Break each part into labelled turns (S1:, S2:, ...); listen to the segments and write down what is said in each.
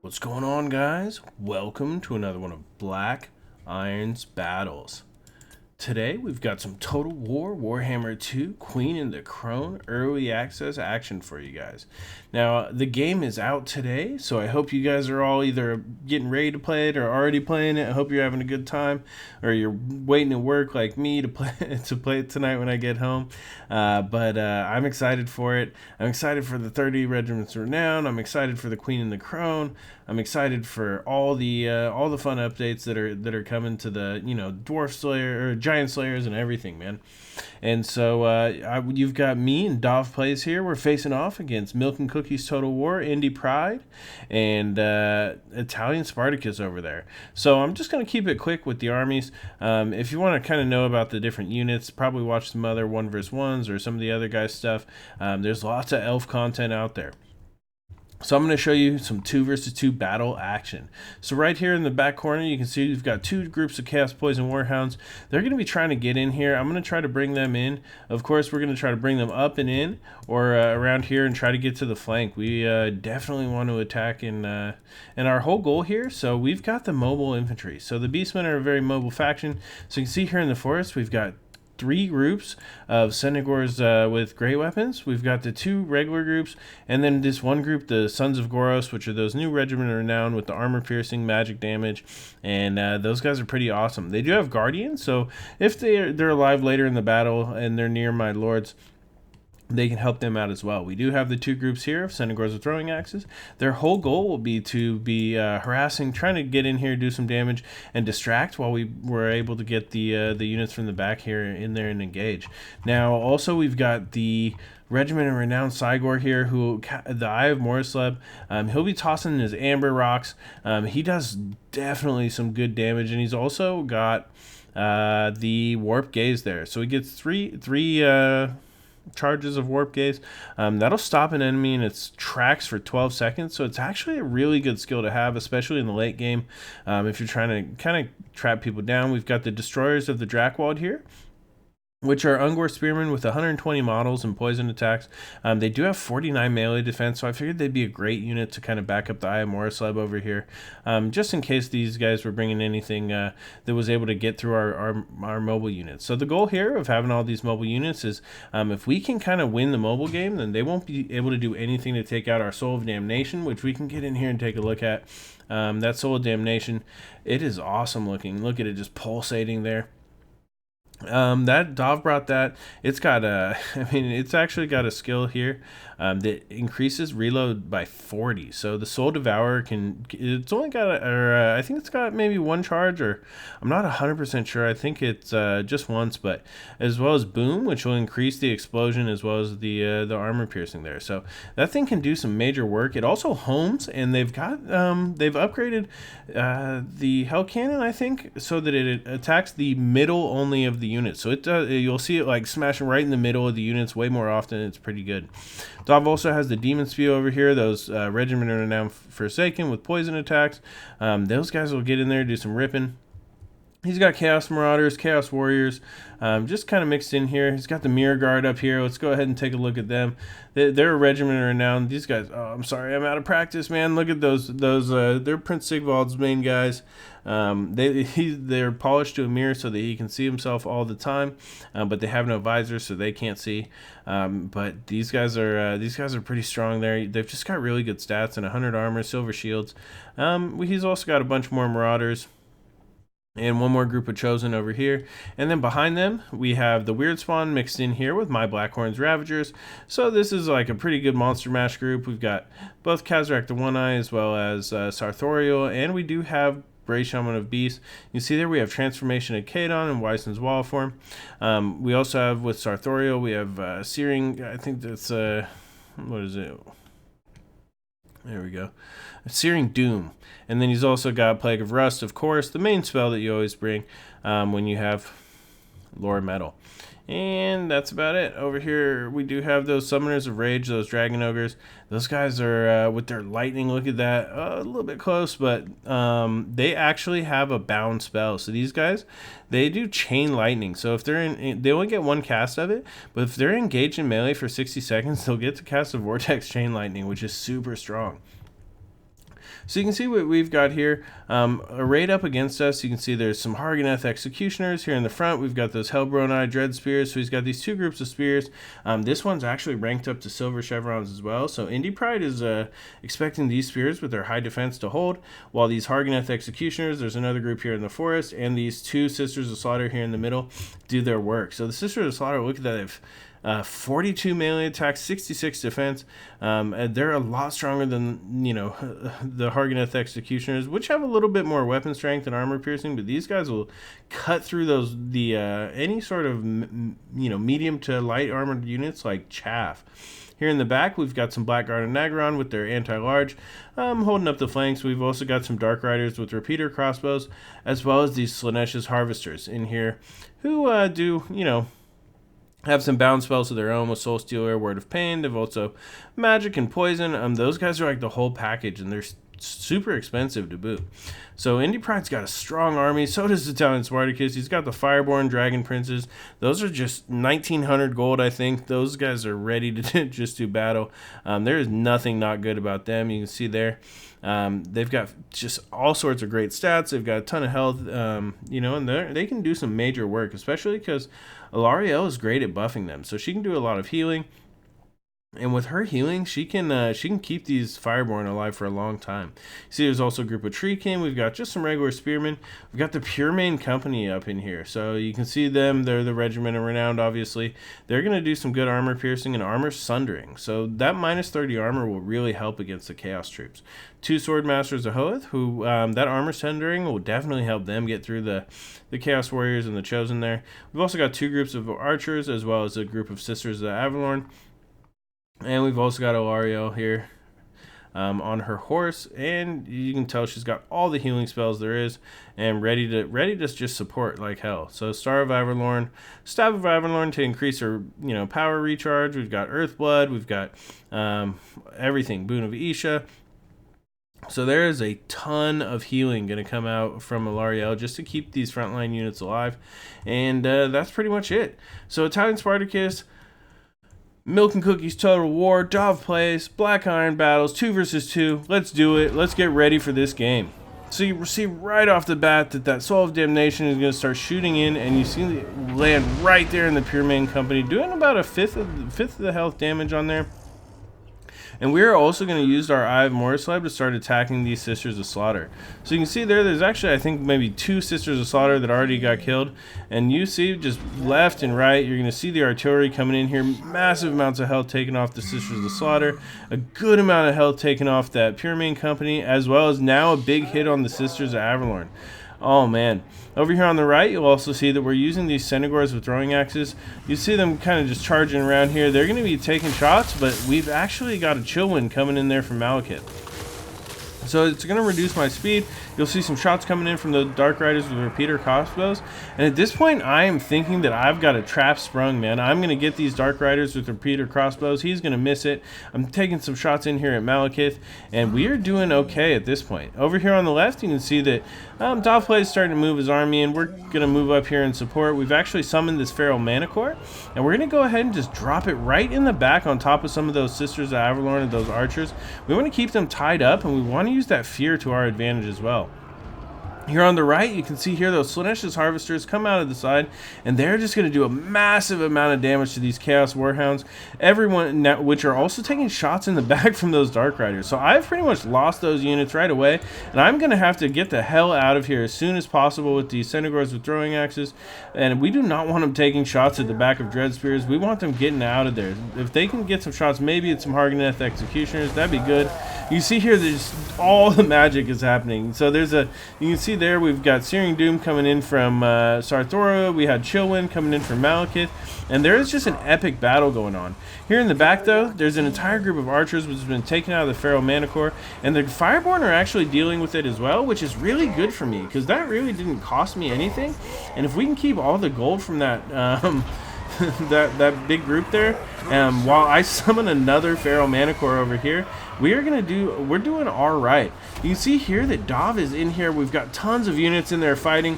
S1: What's going on, guys? Welcome to another one of Black Iron's Battles. Today we've got some Total War Warhammer 2 Queen and the Crone early access action for you guys. Now the game is out today, so I hope you guys are all either getting ready to play it or already playing it. I hope you're having a good time, or you're waiting to work like me to play it tonight when I get home. But I'm excited for it. I'm excited for the 30 regiments renown. I'm excited for the Queen and the Crone. I'm excited for all the fun updates that are coming to the Dwarf Slayer or Giant Slayers and everything, man. And so you've got me and DahvPlays here. We're facing off against Milk and Cookies Total War, IndyPride, and Italian Spartacus over there. So I'm just going to keep it quick with the armies. If you want to kind of know about the different units, probably watch some other 1v1s or some of the other guys' stuff. There's lots of elf content out there. So I'm going to show you some 2 versus 2 battle action. So right here in the back corner, you can see we've got 2 groups of Chaos Poison Warhounds. They're going to be trying to get in here. I'm going to try to bring them in. Of course, we're going to try to bring them up and in, or around here and try to get to the flank. We definitely want to attack in our whole goal here. So we've got the mobile infantry. So the Beastmen are a very mobile faction. So you can see here in the forest, we've got 3 groups of Senegors with great weapons. We've got the 2 regular groups, and then this one group, the Sons of Goros, which are those new regiment renowned with the armor-piercing magic damage, and those guys are pretty awesome. They do have Guardians, so if they're alive later in the battle and they're near my lords, they can help them out as well. We do have the 2 groups here of Senegors with throwing axes. Their whole goal will be to be harassing, trying to get in here, do some damage, and distract while we were able to get the units from the back here in there and engage. Now, also, we've got the Regiment of Renowned Cygor here, who the Eye of Morisleb. He'll be tossing his amber rocks. He does definitely some good damage, and he's also got the Warp Gaze there. So he gets three charges of warp gaze. That'll stop an enemy in its tracks for 12 seconds, so it's actually a really good skill to have, especially in the late game if you're trying to kind of trap people down. We've got the Destroyers of the Drakewald here, which are Ungor Spearmen with 120 models and poison attacks. They do have 49 melee defense, so I figured they'd be a great unit to kind of back up the Eye of Morisleb over here, just in case these guys were bringing anything that was able to get through our mobile units. So the goal here of having all these mobile units is if we can kind of win the mobile game, then they won't be able to do anything to take out our Soul of Damnation, which we can get in here and take a look at. That Soul of Damnation, it is awesome looking. Look at it just pulsating there. That Dahv brought that. It's got it's actually got a skill here that increases reload by 40. So the Soul Devourer it's only got I think it's got maybe 1 charge, or I'm not 100% sure. I think it's just once, but as well as Boom, which will increase the explosion as well as the armor piercing there. So that thing can do some major work. It also homes, and they've upgraded the Hell Cannon, I think, so that it attacks the middle only of the unit. So you'll see it like smashing right in the middle of the units way more often. It's pretty good. Dahv also has the Demon Spew over here. Those Regiment are now Forsaken with poison attacks. Those guys will get in there, do some ripping. He's got Chaos Marauders, Chaos Warriors, just kind of mixed in here. He's got the Mirror Guard up here. Let's go ahead and take a look at them. They're a regiment renowned. These guys, oh, I'm sorry, I'm out of practice, man. Look at those. They're Prince Sigvald's main guys. They're polished to a mirror so that he can see himself all the time, but they have no visor, so they can't see. But these guys are pretty strong there. They've just got really good stats and 100 armor, silver shields. He's also got a bunch more Marauders. And one more group of Chosen over here. And then behind them, we have the Weird Spawn mixed in here with my Blackhorns Ravagers. So this is like a pretty good Monster Mash group. We've got both Kazrak the One-Eye as well as Sarthorael. And we do have Bray Shaman of Beast. You see there we have Transformation of Kadon and Weisson's Wall Form. We also have with Sarthorael, we have Searing, I think that's, what is it? There we go. Searing Doom. And then he's also got Plague of Rust, of course, the main spell that you always bring when you have Lore Metal. And that's about it. Over here, we do have those Summoners of Rage, those Dragon Ogres. Those guys are, with their lightning, look at that, a little bit close, but they actually have a bound spell. So these guys, they do Chain Lightning. So if they're they only get 1 cast of it, but if they're engaged in melee for 60 seconds, they'll get to cast a Vortex Chain Lightning, which is super strong. So you can see what we've got here. Arrayed up against us, you can see there's some Harganeth Executioners here in the front. We've got those Hellbroni Dread Spears. So he's got these two groups of spears. This one's actually ranked up to silver chevrons as well. So IndyPride is expecting these spears with their high defense to hold, while these Harganeth Executioners, there's another group here in the forest, and these two Sisters of Slaughter here in the middle do their work. So the Sisters of Slaughter, look at that, they've 42 melee attack, 66 defense. They're a lot stronger than, you know, the Harganeth Executioners, which have a little bit more weapon strength and armor piercing, but these guys will cut through the any sort of, you know, medium to light armored units like chaff. Here in the back, we've got some Blackguard and Nagaron with their anti-large holding up the flanks. We've also got some Dark Riders with repeater crossbows, as well as these Slaanesha's Harvesters in here, who do, you know, have some bound spells of their own with Soul Stealer, Word of Pain. They've also magic and poison. Those guys are like the whole package, and they're super expensive to boot. So IndyPride's got a strong army. So does Italian Spartacus. He's got the Fireborn Dragon Princes. Those are just 1,900 gold, I think. Those guys are ready to just do battle. There is nothing not good about them. You can see there. They've got just all sorts of great stats. They've got a ton of health, you know, and they can do some major work, especially because Alarielle is great at buffing them. So she can do a lot of healing. And with her healing, she can keep these Fireborn alive for a long time. See, there's also a group of Tree King. We've got just some regular Spearmen. We've got the Pure Main Company up in here. So you can see them. They're the Regiment of Renowned, obviously. They're going to do some good armor piercing and armor sundering. So that minus 30 armor will really help against the Chaos troops. Two Sword Masters of Hoeth, who that armor sundering will definitely help them get through the Chaos Warriors and the Chosen there. We've also got two groups of Archers, as well as a group of Sisters of Avalorn. And we've also got Alarielle here on her horse, and you can tell she's got all the healing spells there is, and ready to just support like hell. So Star of Avalorn, Staff of Avalorn to increase her, you know, power recharge. We've got Earthblood. We've got everything. Boon of Isha. So there is a ton of healing going to come out from Alarielle just to keep these frontline units alive, and that's pretty much it. So Italian Spartacus, Milk and Cookies Total War, Dahv Plays, Black Iron Battles, 2 versus 2. Let's do it. Let's get ready for this game. So you see right off the bat that Soul of Damnation is going to start shooting in, and you see it land right there in the Pure Main Company, doing about a fifth of the health damage on there. And we are also going to use our Eye of Morisleb to start attacking these Sisters of Slaughter. So you can see there's actually, I think, maybe 2 Sisters of Slaughter that already got killed. And you see just left and right, you're going to see the artillery coming in here. Massive amounts of health taken off the Sisters of Slaughter. A good amount of health taken off that Pure Main Company, as well as now a big hit on the Sisters of Avalorn. Oh man. Over here on the right, you'll also see that we're using these Senegors with throwing axes. You see them kind of just charging around here. They're going to be taking shots, but we've actually got a chill wind coming in there from Malekith. So it's going to reduce my speed. You'll see some shots coming in from the Dark Riders with repeater crossbows. And at this point, I am thinking that I've got a trap sprung, man. I'm going to get these Dark Riders with repeater crossbows. He's going to miss it. I'm taking some shots in here at Malekith, and we are doing okay at this point. Over here on the left, you can see that DahvPlays is starting to move his army, and we're going to move up here and support. We've actually summoned this Feral Manicore, and we're going to go ahead and just drop it right in the back on top of some of those Sisters of Avalorn and those Archers. We want to keep them tied up, and we want to use that fear to our advantage as well. Here on the right, you can see here those Slaanesha's Harvesters come out of the side, and they're just going to do a massive amount of damage to these Chaos Warhounds, everyone which are also taking shots in the back from those Dark Riders. So I've pretty much lost those units right away, and I'm going to have to get the hell out of here as soon as possible with these Senegors with throwing axes, and we do not want them taking shots at the back of Dread Spears. We want them getting out of there. If they can get some shots, maybe it's some Harganeth Executioners, that'd be good. You see here, there's all the magic is happening. So there's you can see there we've got Searing Doom coming in from Sarthorael. We had Chillwind coming in from Malekith, and there is just an epic battle going on. Here in the back, though, there's an entire group of archers which has been taken out of the Feral Manicore, and the Fireborn are actually dealing with it as well, which is really good for me because that really didn't cost me anything. And if we can keep all the gold from that that big group there, while I summon another Feral Manicore over here, we're doing all right. You can see here that Dahv is in here. We've got tons of units in there fighting.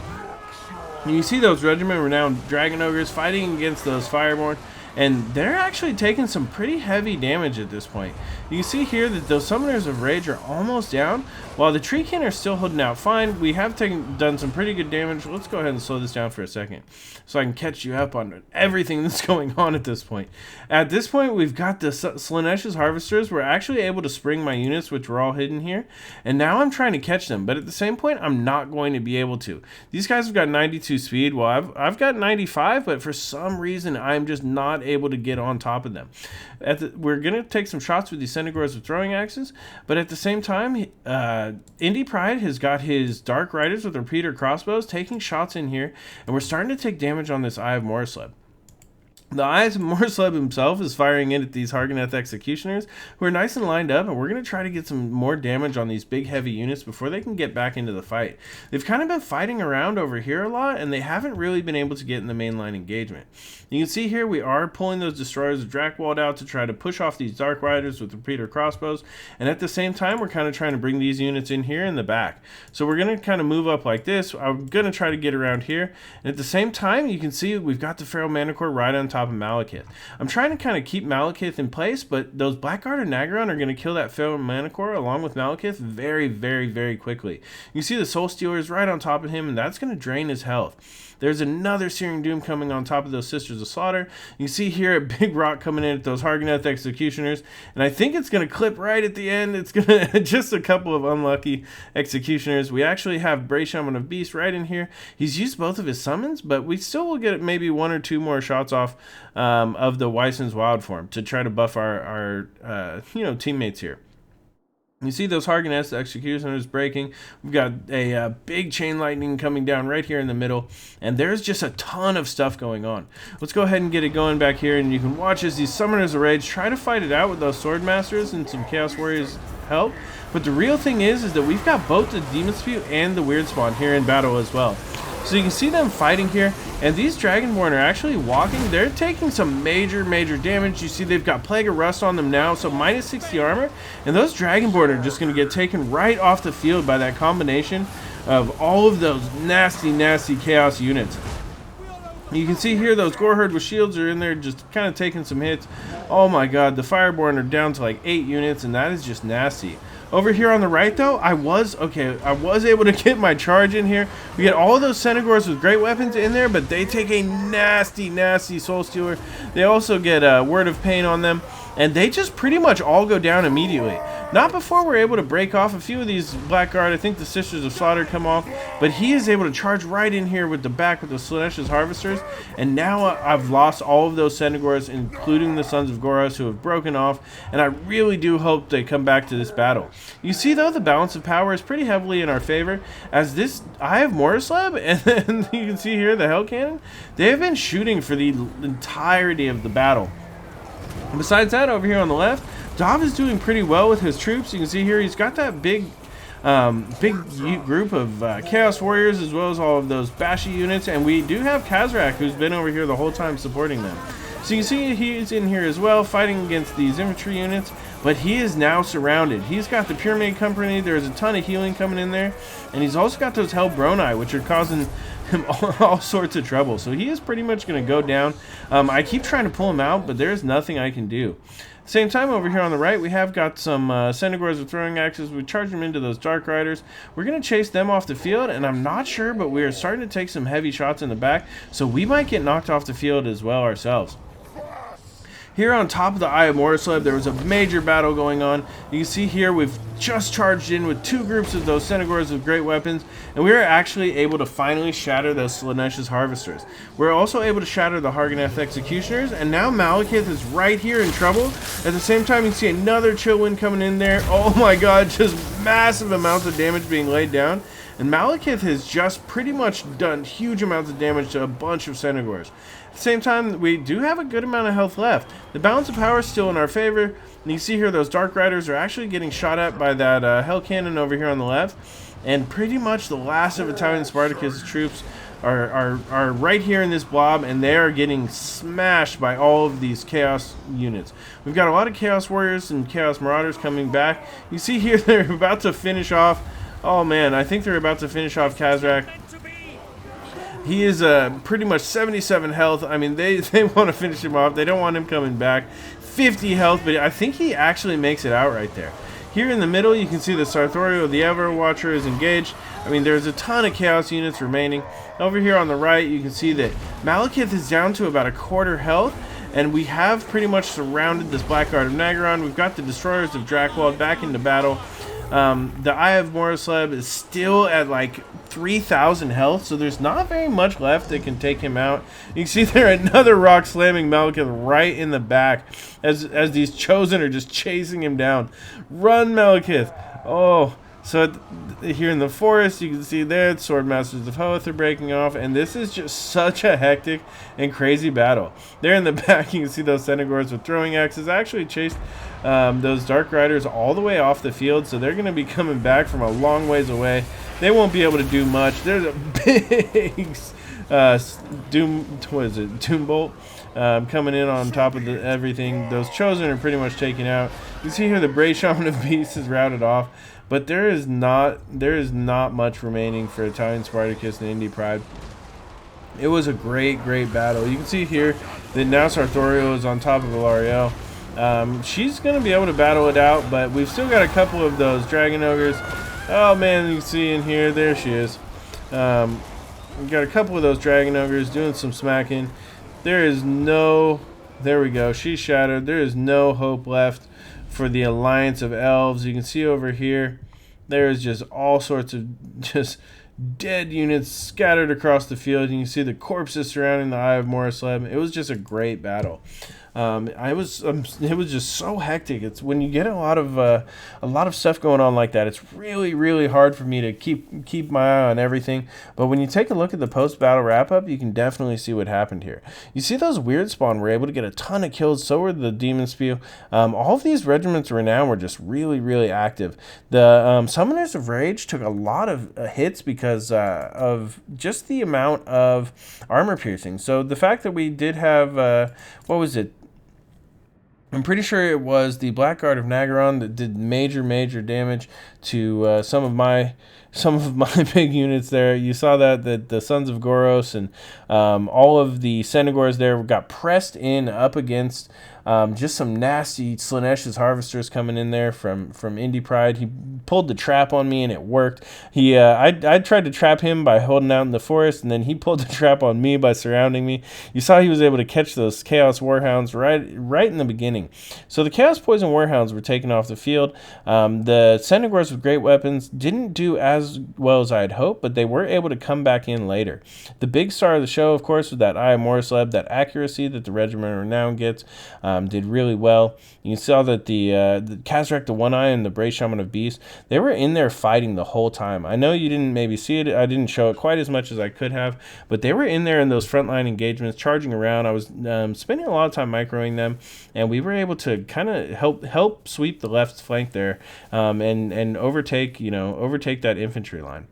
S1: And you see those Regiment Renowned Dragon Ogres fighting against those Fireborn. and they're actually taking some pretty heavy damage at this point. You can see here that those Summoners of Rage are almost down, while the Tree Kin are still holding out fine. We have done some pretty good damage. Let's go ahead and slow this down for a second so I can catch you up on everything that's going on at this point. At this point, we've got the Slaanesha's Harvesters. We're actually able to spring my units, which were all hidden here, and now I'm trying to catch them, but at the same point, I'm not going to be able to. These guys have got 92 speed, while I've got 95, but for some reason, I'm just not able to get on top of them. We're going to take some shots with these Centaurs with throwing axes, but at the same time, IndyPride has got his Dark Riders with repeater crossbows taking shots in here, and we're starting to take damage on this Eye of Morsleb. The Eyes of Morsleb himself is firing in at these Hargoneth Executioners, who are nice and lined up, and we're going to try to get some more damage on these big heavy units before they can get back into the fight. They've kind of been fighting around over here a lot, and they haven't really been able to get in the mainline engagement. You can see here we are pulling those Destroyers of Drakewald out to try to push off these Dark Riders with repeater crossbows, and at the same time we're kind of trying to bring these units in here in the back. So we're going to kind of move up like this. I'm going to try to get around here, and at the same time you can see we've got the Feral Manticore right on top of Malekith. I'm trying to kind of keep Malekith in place, but those Blackguard and Nagron are going to kill that Feral Manticore along with Malekith very, very, very quickly. You see the Soul Stealers right on top of him, and that's going to drain his health. There's another Searing Doom coming on top of those Sisters of Slaughter. You see here a big rock coming in at those Hargoneth Executioners, and I think it's going to clip right at the end. It's going to just a couple of unlucky Executioners. We actually have Bray Shaman of Beast right in here. He's used both of his summons, but we still will get maybe one or two more shots off of the Wyson's Wild Form to try to buff our teammates here. You see those Hargoneth Executioners breaking. We've got a big Chain Lightning coming down right here in the middle, and there's just a ton of stuff going on. Let's go ahead and get it going back here, and you can watch as these Summoners of Rage try to fight it out with those Sword Masters and some Chaos Warriors help. But the real thing is that we've got both the Demon Spew and the Weird Spawn here in battle as well. So you can see them fighting here, and these Dragonborn are actually walking. They're taking some major, major damage. You see they've got Plague of Rust on them now, so minus 60 armor, and those Dragonborn are just going to get taken right off the field by that combination of all of those nasty, nasty Chaos units. You can see here those Goreherd with shields are in there just kind of taking some hits. Oh my god, the Fireborn are down to like 8 units, and that is just nasty. Over here on the right, though, I was able to get my charge in here. We get all of those Centaurs with great weapons in there, but they take a nasty, nasty Soul Stealer. They also get a Word of Pain on them, and they just pretty much all go down immediately. Not before we're able to break off a few of these Blackguard. I think the Sisters of Slaughter come off, but he is able to charge right in here with the back with the Slaanesha's Harvesters, and now I've lost all of those Centaurs, including the Sons of Goros, who have broken off, and I really do hope they come back to this battle. You see, though, the balance of power is pretty heavily in our favor, as this Eye of Morsleb, and then you can see here the Hell Cannon, they have been shooting for the entirety of the battle. Besides that, over here on the left, Dahv is doing pretty well with his troops. You can see here he's got that big group of Chaos Warriors, as well as all of those Bashi units, and we do have Khazrak, who's been over here the whole time supporting them. So you can see he's in here as well, fighting against these infantry units, but he is now surrounded. He's got the Pyramid Company, there's a ton of healing coming in there, and he's also got those Hellbroni, which are causing him all sorts of trouble. So he is pretty much going to go down. I keep trying to pull him out, but there's nothing I can do. Same time over here on the right, we have got some Centaurs with throwing axes. We charge them into those Dark Riders. We're going to chase them off the field, and I'm not sure, but we are starting to take some heavy shots in the back, so we might get knocked off the field as well ourselves. Here on top of the Eye of Morsleb, there was a major battle going on. You can see here we've just charged in with 2 groups of those Centaurs with great weapons, and we are actually able to finally shatter those Slaanesha's Harvesters. We're also able to shatter the Hargoneth Executioners, and now Malekith is right here in trouble. At the same time, you can see another Chillwind coming in there. Oh my god, just massive amounts of damage being laid down. And Malekith has just pretty much done huge amounts of damage to a bunch of Centaurs. At the same time, we do have a good amount of health left. The balance of power is still in our favor. And you see here those Dark Riders are actually getting shot at by that Hell Cannon over here on the left. And pretty much the last of Italian Spartacus troops are right here in this blob, and they are getting smashed by all of these Chaos units. We've got a lot of Chaos Warriors and Chaos Marauders coming back. You see here they're about to finish off. Oh man, I think they're about to finish off Khazrak. He is pretty much 77 health. I mean, they want to finish him off. They don't want him coming back. 50 health, but I think he actually makes it out right there. Here in the middle, you can see the Sarthorael, the Everwatcher, is engaged. I mean, there's a ton of Chaos units remaining. Over here on the right, you can see that Malekith is down to about a quarter health. And we have pretty much surrounded this Black Guard of Nagaron. We've got the Destroyers of Drakewald back into battle. The Eye of Morisleb is still at like 3,000 health, so there's not very much left that can take him out. You can see there another rock slamming Malekith right in the back as these Chosen are just chasing him down. Run, Malekith! Oh, so here in the forest, you can see there the Swordmasters of Hoeth are breaking off, and this is just such a hectic and crazy battle. There in the back, you can see those Centaurs with throwing axes actually chased those Dark Riders all the way off the field, so they're going to be coming back from a long ways away. They won't be able to do much. There's a big Doom Bolt coming in on top of everything. Those Chosen are pretty much taken out. You see here the Bray Shaman of Beasts is routed off, but there is not much remaining for Italian Spartacus and IndyPride. It was a great battle. You can see here that now Sarthorael is on top of Alarielle. She's going to be able to battle it out, but we've still got a couple of those Dragon Ogres. Oh man, you can see in here, there she is. We've got a couple of those Dragon Ogres doing some smacking. There is no... There we go. She's shattered. There is no hope left for the Alliance of Elves. You can see over here, there is just all sorts of just dead units scattered across the field. And you can see the corpses surrounding the Eye of Morisleb. It was just a great battle. It was just so hectic. It's when you get a lot of stuff going on like that, it's really hard for me to keep my eye on everything. But when you take a look at the post-battle wrap-up, you can definitely see what happened here. You see those weird spawn were able to get a ton of kills. So were the Demon Spew. All of these regiments renown were just really active. The Summoners of Rage took a lot of hits because of just the amount of armor piercing. So the fact that we did have what was it? I'm pretty sure it was the Black Guard of Nagaron that did major damage to some of my big units there. You saw that the Sons of Goros and all of the Centaurs there got pressed in up against just some nasty Slaanesh Harvesters coming in there from IndyPride. He pulled the trap on me and it worked. I tried to trap him by holding out in the forest, and then he pulled the trap on me by surrounding me. You saw he was able to catch those Chaos Warhounds right in the beginning. So the Chaos Poison Warhounds were taken off the field. The Centaurs with great weapons didn't do as well as I had hoped, but they were able to come back in later. The big star of the show, of course, was that Eye of Morisleb, that accuracy that the Regiment of Renown gets. Did really well. You saw that the Kazrak, the One Eye, and the Bray Shaman of Beast, they were in there fighting the whole time. I know you didn't maybe see it. I didn't show it quite as much as I could have, but they were in there in those frontline engagements, charging around. I was spending a lot of time microing them, and we were able to kind of help sweep the left flank there, and overtake that infantry line.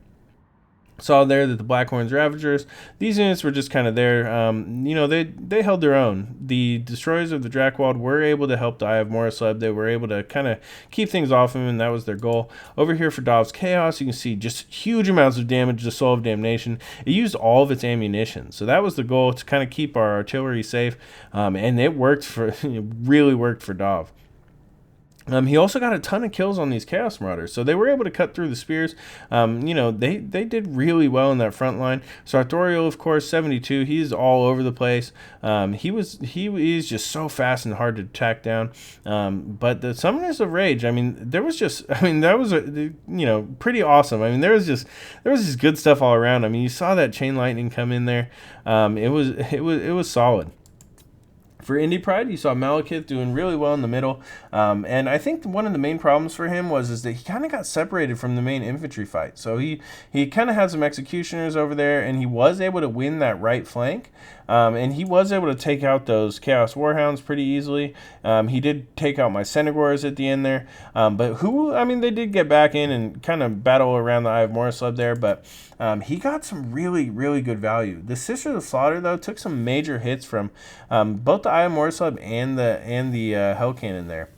S1: Saw there that the Blackhorns Ravagers, these units were just kind of there. They held their own. The Destroyers of the Drakewald were able to help the Eye of Morisleb. They were able to kind of keep things off him, and that was their goal. Over here for Dahv's Chaos, you can see just huge amounts of damage to Soul of Damnation. It used all of its ammunition, so that was the goal, to kind of keep our artillery safe, and it really worked for Dahv. He also got a ton of kills on these Chaos Marauders, so they were able to cut through the spears. They did really well in that front line. Sarthorael, of course, 72. He's all over the place. He is just so fast and hard to track down. But the Summoners of Rage, that was pretty awesome. There was just good stuff all around. You saw that Chain Lightning come in there. It was solid. For IndyPride, you saw Malekith doing really well in the middle, and I think one of the main problems for him was that he kind of got separated from the main infantry fight. So he kind of had some executioners over there, and he was able to win that right flank, and he was able to take out those Chaos Warhounds pretty easily. He did take out my Centaurs at the end there, but they did get back in and kind of battle around the Eye of Morisleb there, but he got some really good value. The Sister of the Slaughter, though, took some major hits from both the Eye of Morisleb and the Hell Cannon there.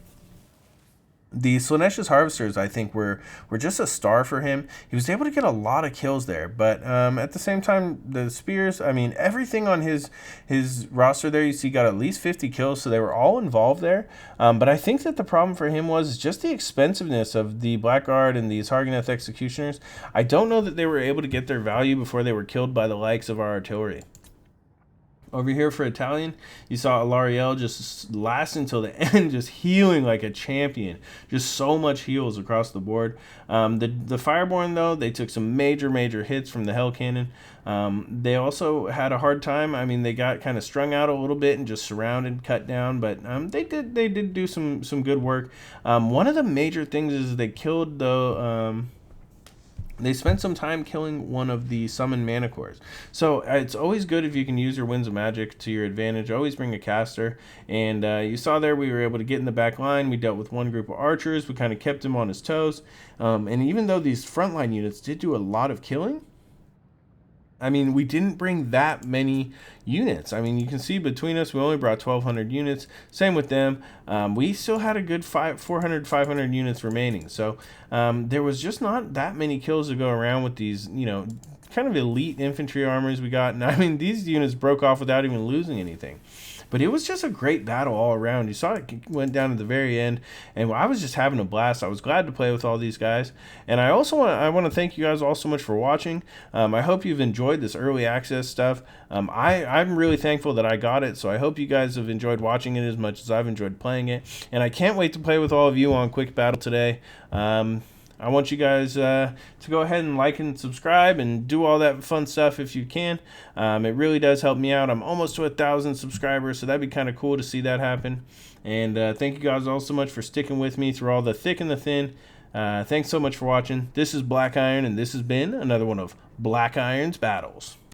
S1: The Slaanesha's Harvesters, I think, were just a star for him. He was able to get a lot of kills there, but at the same time, the Spears, I mean, everything on his roster there, you see, got at least 50 kills, so they were all involved there. But I think that the problem for him was just the expensiveness of the Blackguard and these Harganeth Executioners. I don't know that they were able to get their value before they were killed by the likes of our artillery. Over here for Italian, you saw Alarielle just last until the end, just healing like a champion. Just so much heals across the board. The Fireborn, though, they took some major hits from the Hell Cannon. They also had a hard time. I mean, they got kind of strung out a little bit and just surrounded, cut down, but they did do some good work. One of the major things is they killed the... They spent some time killing one of the summoned Manticores. So it's always good if you can use your Winds of Magic to your advantage. Always bring a caster. And you saw there we were able to get in the back line. We dealt with one group of archers. We kind of kept him on his toes. And even though these frontline units did do a lot of killing, I mean, we didn't bring that many units. I mean, you can see between us, we only brought 1,200 units. Same with them. We still had a good 400, 500 units remaining. So there was just not that many kills to go around with these, you know, kind of elite infantry armors we got. And I mean, these units broke off without even losing anything. But it was just a great battle all around. You saw it went down at the very end, and I was just having a blast. I was glad to play with all these guys. And I also want to thank you guys all so much for watching. I hope you've enjoyed this early access stuff. I'm really thankful that I got it, so I hope you guys have enjoyed watching it as much as I've enjoyed playing it. And I can't wait to play with all of you on Quick Battle today. I want you guys to go ahead and like and subscribe and do all that fun stuff if you can. It really does help me out. I'm almost to 1,000 subscribers, so that'd be kind of cool to see that happen. And thank you guys all so much for sticking with me through all the thick and the thin. Thanks so much for watching. This is Black Iron, and this has been another one of Black Iron's Battles.